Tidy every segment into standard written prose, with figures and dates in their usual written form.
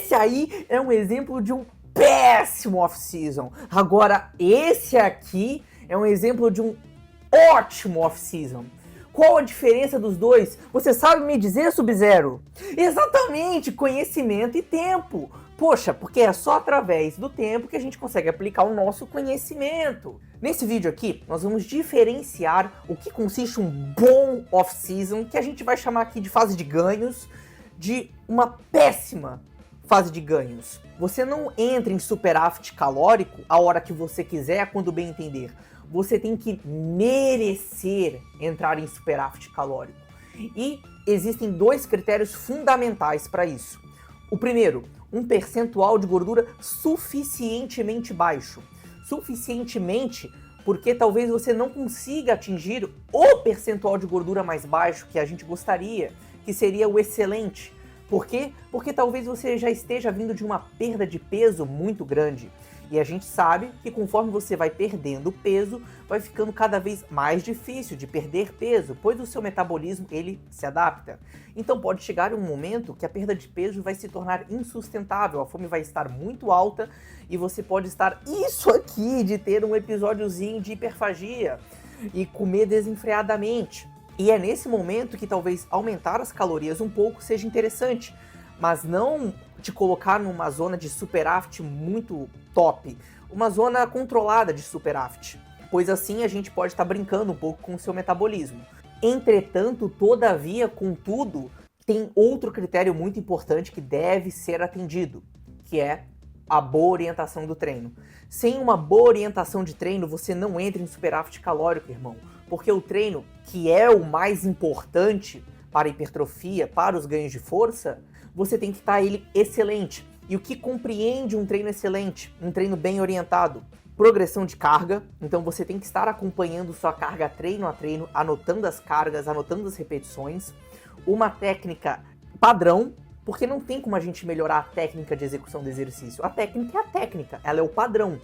Esse aí é um exemplo de um péssimo off-season. Agora, esse aqui é um exemplo de um ótimo off-season. Qual a diferença dos dois? Você sabe me dizer, Sub-Zero? Exatamente, conhecimento e tempo. Poxa, porque é só através do tempo que a gente consegue aplicar o nosso conhecimento. Nesse vídeo aqui, nós vamos diferenciar o que consiste um bom off-season, que a gente vai chamar aqui de fase de ganhos, de uma péssima fase de ganhos. Você não entra em superávit calórico a hora que você quiser, quando bem entender. Você tem que merecer entrar em superávit calórico. E existem dois critérios fundamentais para isso. O primeiro, um percentual de gordura suficientemente baixo. Suficientemente porque talvez você não consiga atingir o percentual de gordura mais baixo que a gente gostaria, que seria o excelente. Por quê? Porque talvez você já esteja vindo de uma perda de peso muito grande. E a gente sabe que conforme você vai perdendo peso, vai ficando cada vez mais difícil de perder peso, pois o seu metabolismo ele se adapta. Então pode chegar um momento que a perda de peso vai se tornar insustentável, a fome vai estar muito alta e você pode estar isso aqui de ter um episódiozinho de hiperfagia e comer desenfreadamente. E é nesse momento que talvez aumentar as calorias um pouco seja interessante, mas não te colocar numa zona de superávit muito top, uma zona controlada de superávit, pois assim a gente pode estar brincando um pouco com o seu metabolismo. Entretanto, todavia, contudo, tem outro critério muito importante que deve ser atendido, que é a boa orientação do treino. Sem uma boa orientação de treino, você não entra em superávit calórico, irmão, porque o treino, que é o mais importante para a hipertrofia, para os ganhos de força, você tem que estar ele excelente. E o que compreende um treino excelente? Um treino bem orientado. Progressão de carga, então você tem que estar acompanhando sua carga treino a treino, anotando as cargas, anotando as repetições. Uma técnica padrão, porque não tem como a gente melhorar a técnica de execução do exercício. A técnica é a técnica, ela é o padrão.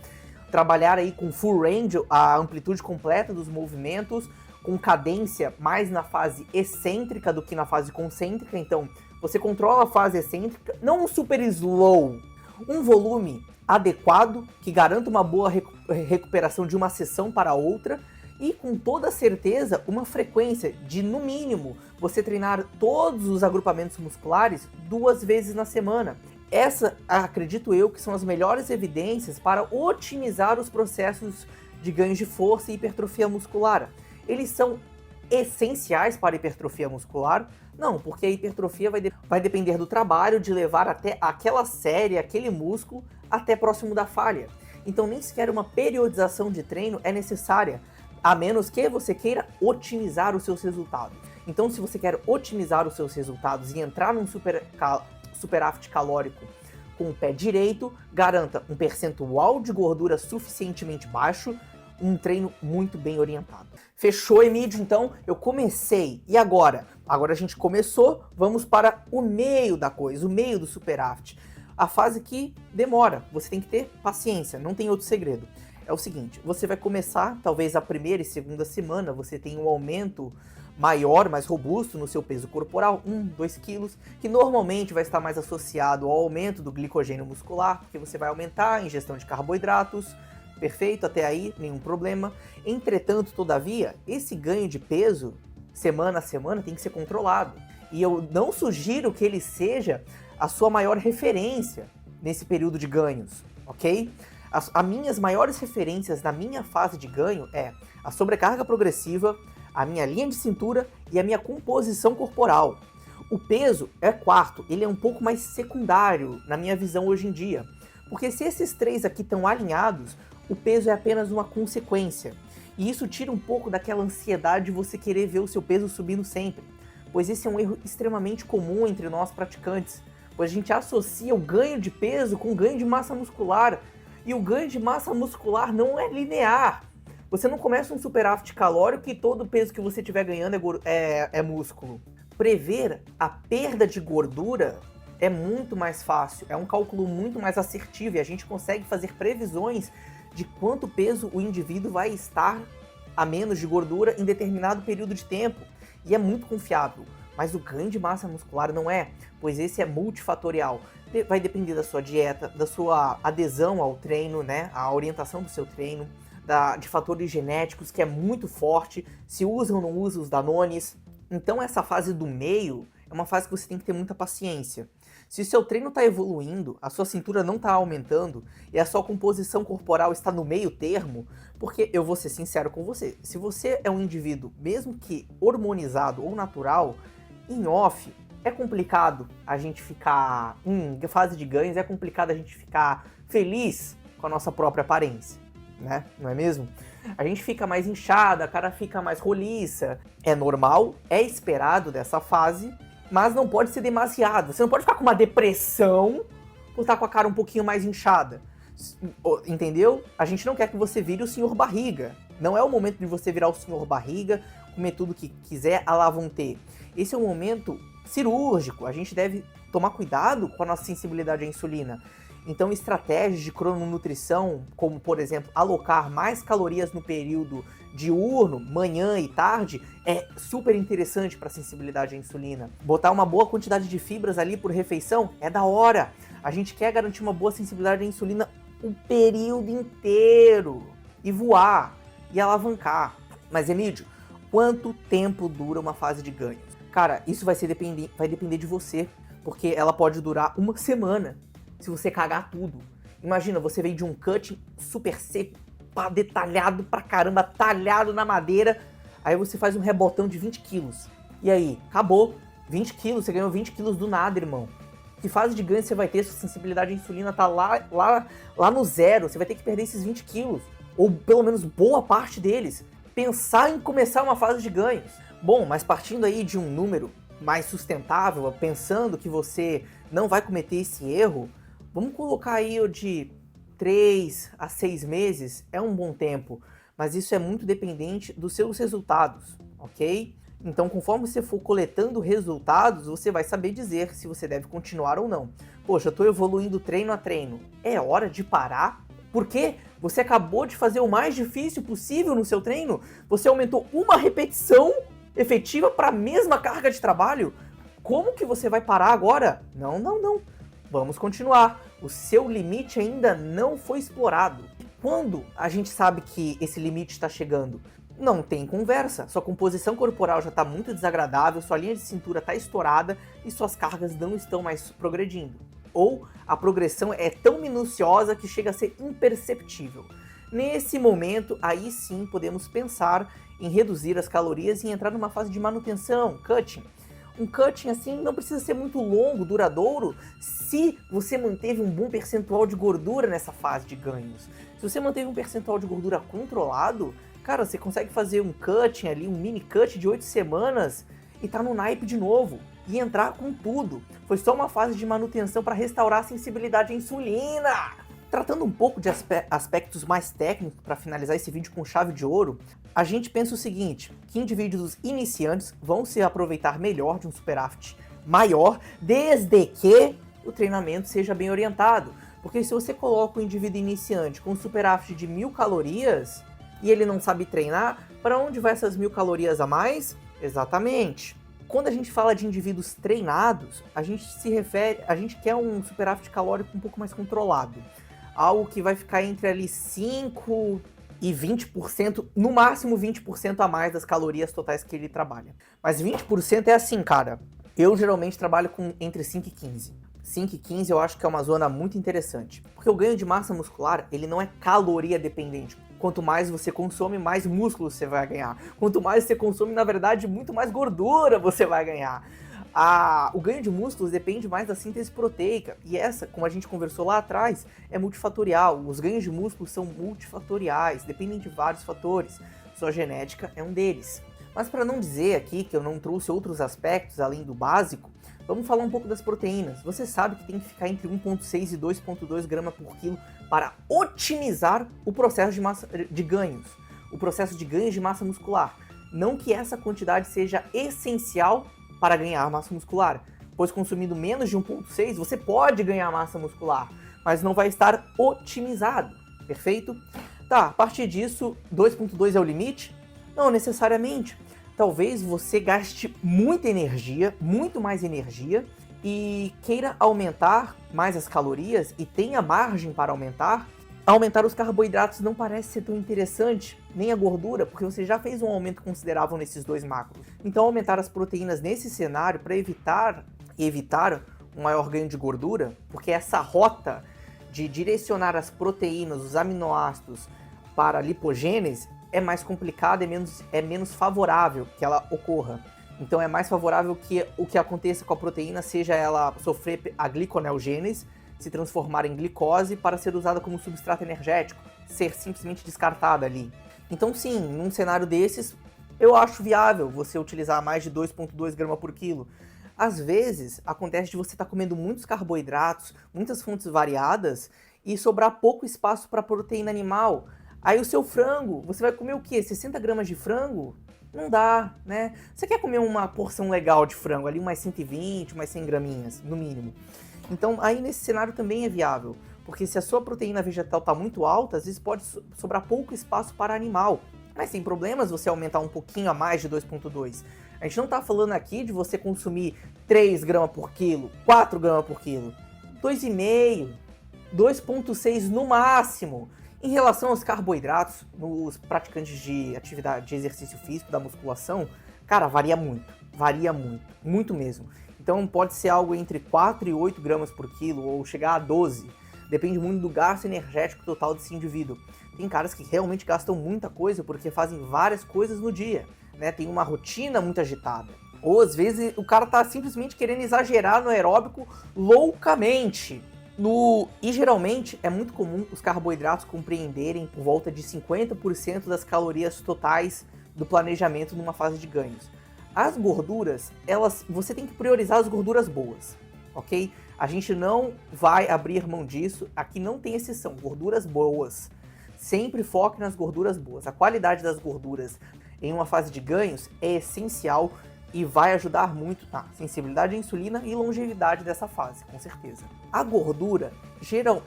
Trabalhar aí com full range, a amplitude completa dos movimentos, com cadência mais na fase excêntrica do que na fase concêntrica, então você controla a fase excêntrica, não um super slow, um volume adequado que garanta uma boa recuperação de uma sessão para outra e com toda certeza uma frequência de, no mínimo, você treinar todos os agrupamentos musculares 2 vezes na semana. Essa, acredito eu, que são as melhores evidências para otimizar os processos de ganho de força e hipertrofia muscular. Eles são essenciais para a hipertrofia muscular? Não, porque a hipertrofia vai depender do trabalho de levar até aquela série, aquele músculo, até próximo da falha. Então nem sequer uma periodização de treino é necessária, a menos que você queira otimizar os seus resultados. Então se você quer otimizar os seus resultados e entrar num superávit calórico com o pé direito, garanta um percentual de gordura suficientemente baixo, um treino muito bem orientado. Fechou, Emílio? Então, eu comecei. E agora? Agora a gente começou, vamos para o meio da coisa, o meio do superávit. A fase que demora, você tem que ter paciência, não tem outro segredo. É o seguinte, você vai começar, talvez a primeira e segunda semana, você tem um aumento maior, mais robusto no seu peso corporal, 2 quilos, que normalmente vai estar mais associado ao aumento do glicogênio muscular, porque você vai aumentar a ingestão de carboidratos. Perfeito, até aí, nenhum problema. Entretanto, todavia, esse ganho de peso, semana a semana, tem que ser controlado. E eu não sugiro que ele seja a sua maior referência nesse período de ganhos, ok? As minhas maiores referências na minha fase de ganho é a sobrecarga progressiva, a minha linha de cintura e a minha composição corporal. O peso é quarto, ele é um pouco mais secundário na minha visão hoje em dia. Porque se esses 3 aqui estão alinhados, o peso é apenas uma consequência. E isso tira um pouco daquela ansiedade de você querer ver o seu peso subindo sempre. Pois esse é um erro extremamente comum entre nós praticantes. Pois a gente associa o ganho de peso com o ganho de massa muscular. E o ganho de massa muscular não é linear. Você não começa um superávit calórico e todo o peso que você estiver ganhando é músculo. Prever a perda de gordura é muito mais fácil, é um cálculo muito mais assertivo e a gente consegue fazer previsões de quanto peso o indivíduo vai estar a menos de gordura em determinado período de tempo. E é muito confiável. mas o ganho de massa muscular não é, pois esse é multifatorial. Vai depender da sua dieta, da sua adesão ao treino, né, a orientação do seu treino, de fatores genéticos, que é muito forte, se usa ou não usa os Danones. Então essa fase do meio é uma fase que você tem que ter muita paciência. Se o seu treino está evoluindo, a sua cintura não está aumentando e a sua composição corporal está no meio termo, porque eu vou ser sincero com você, se você é um indivíduo, mesmo que hormonizado ou natural, em off, é complicado a gente ficar, em fase de ganhos, é complicado a gente ficar feliz com a nossa própria aparência, né? Não é mesmo? A gente fica mais inchada, a cara fica mais roliça. É normal, é esperado dessa fase, mas não pode ser demasiado. Você não pode ficar com uma depressão por estar com a cara um pouquinho mais inchada. Entendeu? A gente não quer que você vire o senhor barriga. Não é o momento de você virar o senhor barriga, comer tudo que quiser, à la vontade. Esse é um momento cirúrgico. A gente deve tomar cuidado com a nossa sensibilidade à insulina. Então, estratégias de crononutrição, como, por exemplo, alocar mais calorias no período diurno, manhã e tarde, é super interessante para a sensibilidade à insulina. Botar uma boa quantidade de fibras ali por refeição é da hora. A gente quer garantir uma boa sensibilidade à insulina o período inteiro. E voar, e alavancar. Mas, Emílio, quanto tempo dura uma fase de ganhos? Cara, isso vai depender de você, porque ela pode durar uma semana. Se você cagar tudo. Imagina, você veio de um cutting super seco, detalhado pra caramba, talhado na madeira, aí você faz um rebotão de 20 quilos. E aí, acabou. 20 quilos, você ganhou 20 quilos do nada, irmão. Que fase de ganho você vai ter? Sua sensibilidade à insulina tá lá no zero. Você vai ter que perder esses 20 quilos. Ou pelo menos boa parte deles. Pensar em começar uma fase de ganhos. Bom, mas partindo aí de um número mais sustentável, pensando que você não vai cometer esse erro, vamos colocar aí o de 3 a 6 meses, é um bom tempo, mas isso é muito dependente dos seus resultados, ok? Então, conforme você for coletando resultados, você vai saber dizer se você deve continuar ou não. Poxa, eu tô evoluindo treino a treino, é hora de parar? Porque você acabou de fazer o mais difícil possível no seu treino, você aumentou uma repetição efetiva para a mesma carga de trabalho, como que você vai parar agora? Não, não, não. Vamos continuar. O seu limite ainda não foi explorado. Quando a gente sabe que esse limite está chegando? Não tem conversa. Sua composição corporal já está muito desagradável, sua linha de cintura está estourada e suas cargas não estão mais progredindo. Ou a progressão é tão minuciosa que chega a ser imperceptível. Nesse momento, aí sim podemos pensar em reduzir as calorias e entrar numa fase de manutenção, cutting. Um cutting assim não precisa ser muito longo, duradouro, se você manteve um bom percentual de gordura nessa fase de ganhos. Se você manteve um percentual de gordura controlado, cara, você consegue fazer um cutting ali, um mini cut de 8 semanas e tá no naipe de novo. E entrar com tudo. Foi só uma fase de manutenção para restaurar a sensibilidade à insulina. Tratando um pouco de aspectos mais técnicos para finalizar esse vídeo com chave de ouro, a gente pensa o seguinte, que indivíduos iniciantes vão se aproveitar melhor de um superávit maior, desde que o treinamento seja bem orientado. Porque se você coloca o indivíduo iniciante com um superávit de 1000 calorias e ele não sabe treinar, para onde vai essas 1000 calorias a mais? Exatamente. Quando a gente fala de indivíduos treinados, a gente quer um superávit calórico um pouco mais controlado. Algo que vai ficar entre ali 5 e 20%, no máximo 20% a mais das calorias totais que ele trabalha. Mas 20% é assim, cara. Eu geralmente trabalho com entre 5 e 15. 5 e 15 eu acho que é uma zona muito interessante. Porque o ganho de massa muscular, ele não é caloria dependente. Quanto mais você consome, mais músculo você vai ganhar. Quanto mais você consome, na verdade, muito mais gordura você vai ganhar. O ganho de músculos depende mais da síntese proteica. E essa, como a gente conversou lá atrás, é multifatorial. Os ganhos de músculos são multifatoriais, dependem de vários fatores. Sua genética é um deles. Mas para não dizer aqui que eu não trouxe outros aspectos além do básico, vamos falar um pouco das proteínas. Você sabe que tem que ficar entre 1,6 e 2,2 gramas por quilo para otimizar o processo de ganhos. O processo de ganhos de massa muscular. Não que essa quantidade seja essencial para ganhar massa muscular, pois consumindo menos de 1,6 você pode ganhar massa muscular, mas não vai estar otimizado, perfeito? Tá, a partir disso, 2,2 é o limite? Não necessariamente. talvez você gaste muita energia, muito mais energia, e queira aumentar mais as calorias e tenha margem para aumentar os carboidratos não parece ser tão interessante, nem a gordura, porque você já fez um aumento considerável nesses dois macros. Então aumentar as proteínas nesse cenário para evitar um maior ganho de gordura, porque essa rota de direcionar as proteínas, os aminoácidos para a lipogênese é mais complicada, é menos favorável que ela ocorra. Então é mais favorável que o que aconteça com a proteína seja ela sofrer a gliconeogênese, se transformar em glicose para ser usada como substrato energético, ser simplesmente descartada ali. Então sim, num cenário desses, eu acho viável você utilizar mais de 2,2 gramas por quilo. Às vezes, acontece de você estar comendo muitos carboidratos, muitas fontes variadas, e sobrar pouco espaço para proteína animal. Aí o seu frango, você vai comer o quê? 60 gramas de frango? Não dá, né? Você quer comer uma porção legal de frango, ali umas 120, umas 100 graminhas, no mínimo. Então, aí nesse cenário também é viável, porque se a sua proteína vegetal está muito alta, às vezes pode sobrar pouco espaço para animal. Mas sem problemas você aumentar um pouquinho a mais de 2,2. A gente não está falando aqui de você consumir 3 gramas por quilo, 4 gramas por quilo. 2,5, 2,6 no máximo. Em relação aos carboidratos, nos praticantes de atividade de exercício físico, da musculação, cara, varia muito mesmo. Então pode ser algo entre 4 e 8 gramas por quilo, ou chegar a 12. Depende muito do gasto energético total desse indivíduo. Tem caras que realmente gastam muita coisa porque fazem várias coisas no dia, né? Tem uma rotina muito agitada. Ou às vezes o cara tá simplesmente querendo exagerar no aeróbico loucamente. E geralmente é muito comum os carboidratos compreenderem por volta de 50% das calorias totais do planejamento numa fase de ganhos. As gorduras, você tem que priorizar as gorduras boas, ok? A gente não vai abrir mão disso, aqui não tem exceção, gorduras boas. Sempre foque nas gorduras boas. A qualidade das gorduras em uma fase de ganhos é essencial e vai ajudar muito na sensibilidade à insulina e longevidade dessa fase, com certeza. A gordura,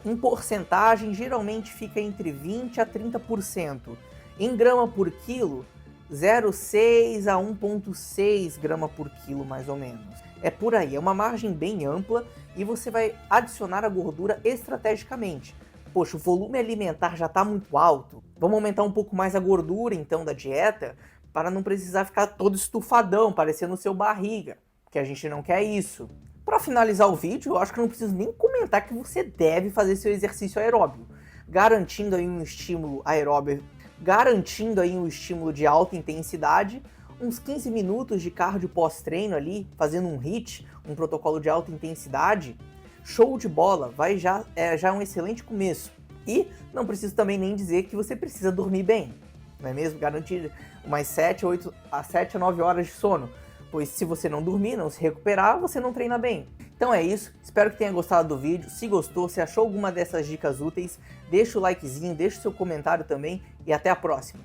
em porcentagem, geralmente fica entre 20% a 30%. Em grama por quilo, 0,6 a 1,6 grama por quilo, mais ou menos. É por aí, é uma margem bem ampla e você vai adicionar a gordura estrategicamente. Poxa, o volume alimentar já está muito alto, vamos aumentar um pouco mais a gordura então da dieta, para não precisar ficar todo estufadão, parecendo o seu barriga, que a gente não quer isso. Para finalizar o vídeo, eu acho que eu não preciso nem comentar que você deve fazer seu exercício aeróbio, garantindo aí um estímulo aeróbio, garantindo aí um estímulo de alta intensidade, uns 15 minutos de cardio pós-treino ali, fazendo um HIIT, um protocolo de alta intensidade, show de bola, já é um excelente começo. E não preciso também nem dizer que você precisa dormir bem, não é mesmo? Garantir umas 7 a 9 horas de sono, pois se você não dormir, não se recuperar, você não treina bem. Então é isso, espero que tenha gostado do vídeo. Se gostou, se achou alguma dessas dicas úteis, deixa o likezinho, deixa o seu comentário também e até a próxima.